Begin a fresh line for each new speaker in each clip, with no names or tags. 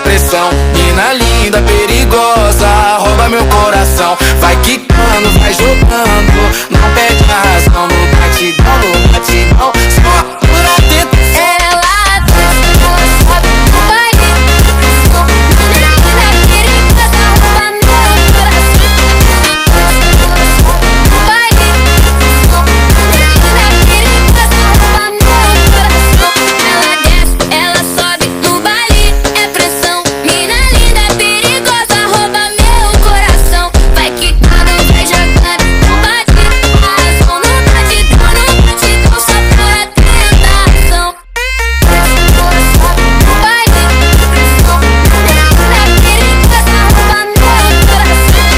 pressão. Mina linda, perigosa, rouba meu coração. Vai quicando, vai jogando, não perde a razão. No batidão, só por atento.
Ela desce, ela sobe no baile da pressão. Mina linda, perigosa, rouba meu coração. Ela sobe no baile da pressão. Mina linda, perigosa, rouba meu coração. Ela desce, ela sobe no baile é pressão. Mina linda, perigosa, rouba meu coração. Vai quicando, vai jogando, não bate a razão. No batidão, só por atentação. Ela sobe no baile da pressão. Mina linda, perigosa, rouba meu coração.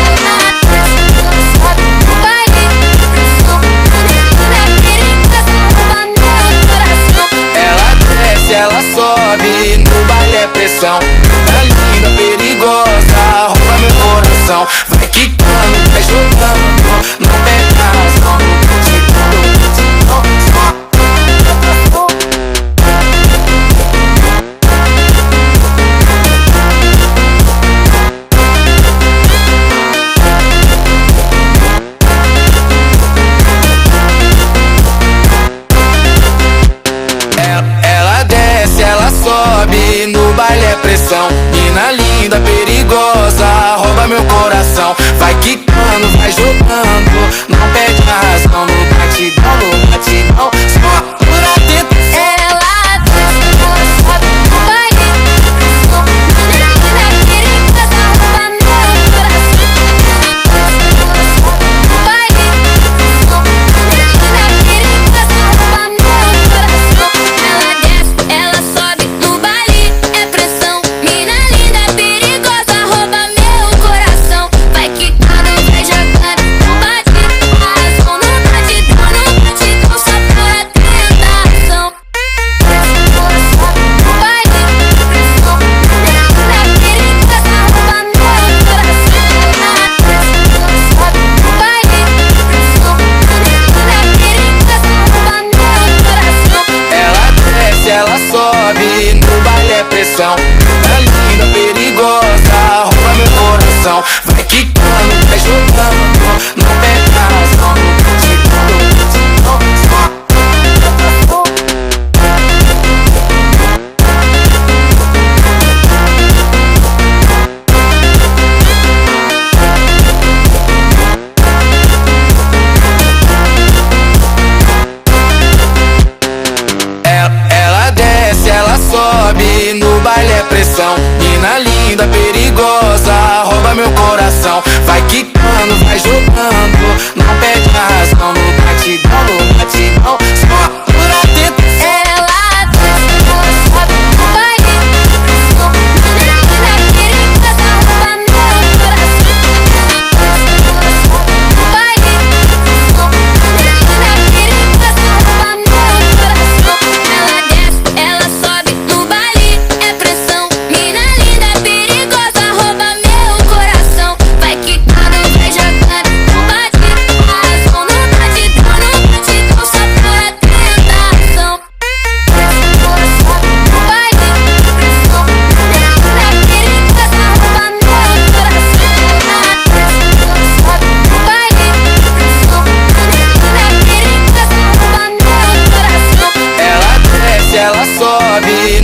Ela sobe no baile da pressão. Mina linda, perigosa, rouba meu coração.
Ela desce, ela sobe, no baile é pressão. Mina linda, perigosa, rouba meu coração. Vai quicando, vai jogando, não perde a razão. No batidão, só ela desce, ela sobe, no baile é pressão. Mina linda, perigosa, rouba meu coração. Vai quicando, vai jogando, não perde a razão. No batidão, só por atento.
Ela desce, ela sobe no baile da pressão. Mina linda, perigosa, rouba meu coração. Ela sobe no baile da pressão. Mina linda, perigosa, rouba meu coração. Ela desce, ela sobe no baile é pressão. Mina linda, perigosa, rouba meu coração. Vai quicando, vai jogando, não bate a razão. No batidão, só por atentação. Ela sobe no baile da pressão. Mina linda, perigosa, rouba meu coração. Ela sobe no baile da pressão. Mina linda, perigosa, rouba meu coração.
Ela desce, ela sobe, no baile é pressão. Mina linda, perigosa, rouba meu coração. Vai quicando, vai jogando, não perde a razão. No batidão, só ela desce, ela sobe, no baile é pressão. Mina linda, perigosa, rouba meu coração. Vai quicando, vai jogando, não perde a razão. No batidão, só por atento.
Ela desce, ela sobe no baile da pressão. Mina linda, perigosa, rouba meu coração. Ela sobe no baile da pressão. Mina linda, perigosa, rouba meu coração. Ela desce, ela sobe no baile é pressão. Mina linda, perigosa, rouba meu coração. Vai quicando, vai jogando, não bate a razão. No batidão, só por atentação. Ela sobe no baile da pressão. Mina linda, perigosa, rouba meu coração. Ela sobe no baile da pressão. Mina linda, perigosa, rouba meu coração.
Ela desce, ela sobe.